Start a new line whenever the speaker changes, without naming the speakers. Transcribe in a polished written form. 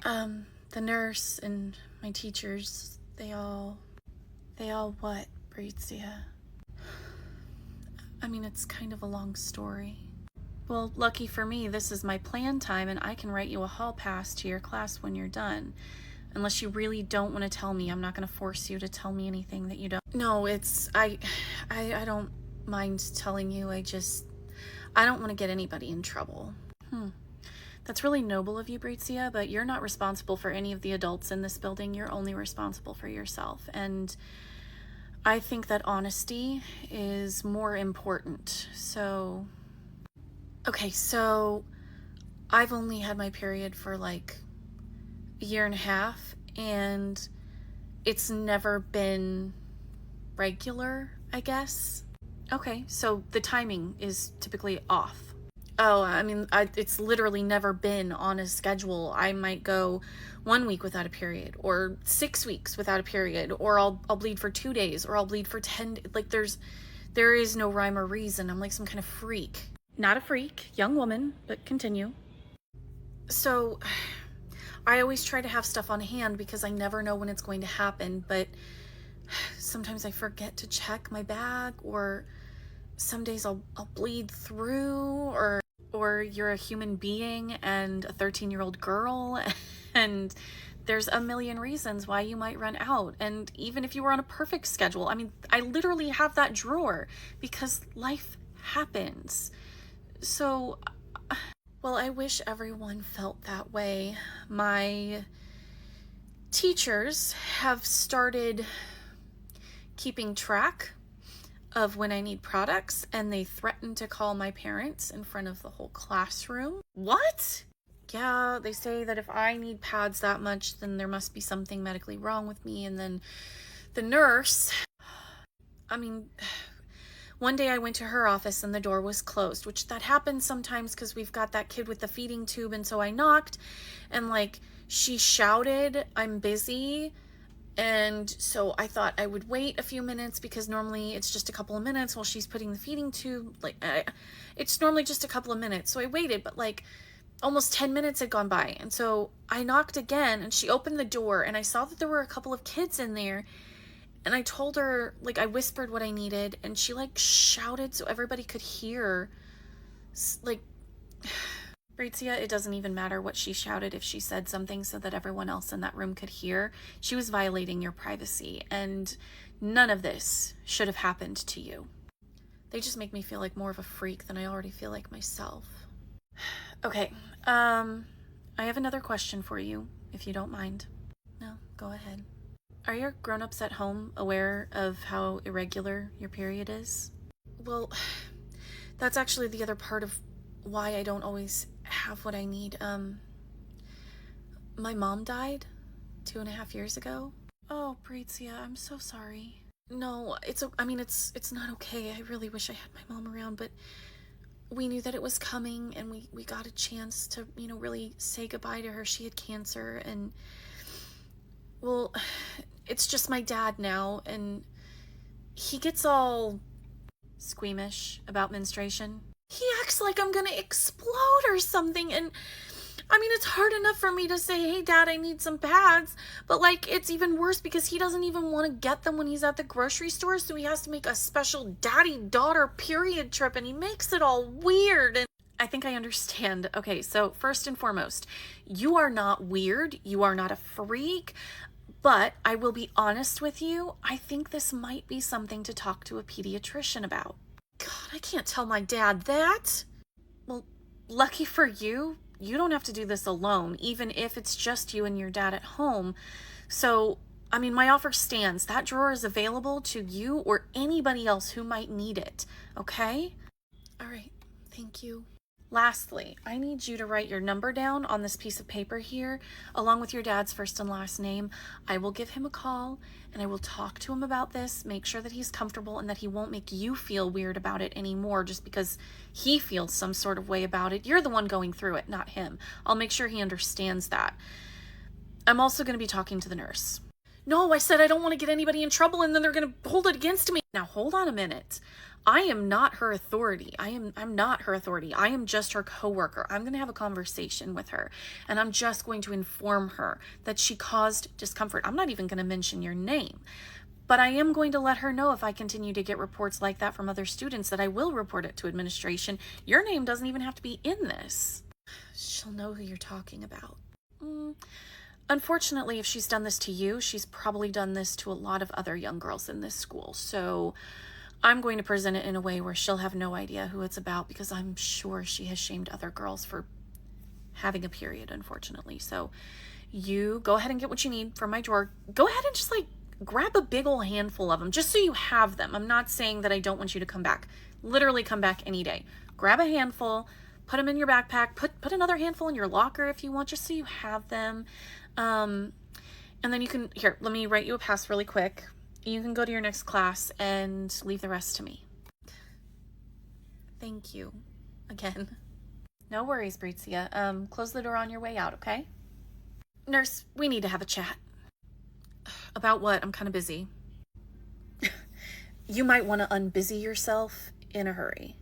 The nurse and my teachers, they all what, Brazia? I mean, it's kind of a long story. Well, lucky for me, this is my plan time and I can write you a hall pass to your class when you're done. Unless you really don't want to tell me, I'm not going to force you to tell me anything that you don't. No, I don't mind telling you. I don't want to get anybody in trouble. That's really noble of you, Brazia, but you're not responsible for any of the adults in this building. You're only responsible for yourself. And I think that honesty is more important. So, okay, so I've only had my period for like a year and a half, and it's never been regular, I guess. Okay, so the timing is typically off. Oh, I mean, it's literally never been on a schedule. I might go 1 week without a period, or 6 weeks without a period, or I'll bleed for 2 days, or I'll bleed for 10. Like there is no rhyme or reason. I'm like some kind of freak. Not a freak, young woman, but continue. So, I always try to have stuff on hand because I never know when it's going to happen, but sometimes I forget to check my bag, or some days I'll bleed through, or you're a human being and a 13-year-old girl, and there's a million reasons why you might run out. And even if you were on a perfect schedule, I mean, I literally have that drawer because life happens. So, well, I wish everyone felt that way. My teachers have started keeping track of when I need products, and they threaten to call my parents in front of the whole classroom. What? Yeah, they say that if I need pads that much, then there must be something medically wrong with me. And then the nurse, I mean, one day I went to her office and the door was closed, which that happens sometimes because we've got that kid with the feeding tube. And so I knocked, and like she shouted, "I'm busy." And so I thought I would wait a few minutes because normally it's just a couple of minutes while she's putting the feeding tube. It's normally just a couple of minutes. So I waited, but like almost 10 minutes had gone by. And so I knocked again, and she opened the door, and I saw that there were a couple of kids in there. And I told her, like, I whispered what I needed, and she like shouted so everybody could hear. Like, Brazia, it doesn't even matter what she shouted if she said something so that everyone else in that room could hear. She was violating your privacy, and none of this should have happened to you. They just make me feel like more of a freak than I already feel like myself. Okay, I have another question for you, if you don't mind. No, go ahead. Are your grown-ups at home aware of how irregular your period is? Well, that's actually the other part of why I don't always have what I need. My mom died 2.5 years ago. Oh, Brazia, I'm so sorry. No, it's not okay. I really wish I had my mom around, but we knew that it was coming, and we got a chance to, really say goodbye to her. She had cancer, and well, it's just my dad now, and he gets all squeamish about menstruation. He acts like I'm gonna explode or something, and I mean, it's hard enough for me to say, "Hey, Dad, I need some pads," but like, it's even worse because he doesn't even want to get them when he's at the grocery store, so he has to make a special daddy-daughter period trip, and he makes it all weird. And I think I understand. Okay, so first and foremost, you are not weird, you are not a freak, but I will be honest with you, I think this might be something to talk to a pediatrician about. God, I can't tell my dad that. Well, lucky for you, you don't have to do this alone, even if it's just you and your dad at home. So, I mean, my offer stands. That drawer is available to you or anybody else who might need it, okay? All right, thank you. Lastly, I need you to write your number down on this piece of paper here, along with your dad's first and last name. I will give him a call, and I will talk to him about this, make sure that he's comfortable and that he won't make you feel weird about it anymore just because he feels some sort of way about it. You're the one going through it, not him. I'll make sure he understands that. I'm also going to be talking to the nurse. No, I said I don't want to get anybody in trouble and then they're going to hold it against me. Now, hold on a minute. I am not her authority. I'm not her authority. I am just her coworker. I'm going to have a conversation with her and I'm just going to inform her that she caused discomfort. I'm not even going to mention your name. But I am going to let her know if I continue to get reports like that from other students that I will report it to administration. Your name doesn't even have to be in this. She'll know who you're talking about. Unfortunately, if she's done this to you, she's probably done this to a lot of other young girls in this school. So I'm going to present it in a way where she'll have no idea who it's about because I'm sure she has shamed other girls for having a period, unfortunately. So you go ahead and get what you need from my drawer. Go ahead and just like grab a big old handful of them just so you have them. I'm not saying that I don't want you to come back. Literally come back any day. Grab a handful, put them in your backpack, put another handful in your locker if you want, just so you have them. And then you can, here, let me write you a pass really quick. You can go to your next class and leave the rest to me. Thank you again. No worries, Brizia. Close the door on your way out, okay? Nurse, we need to have a chat. About what? I'm kind of busy. You might want to unbusy yourself in a hurry.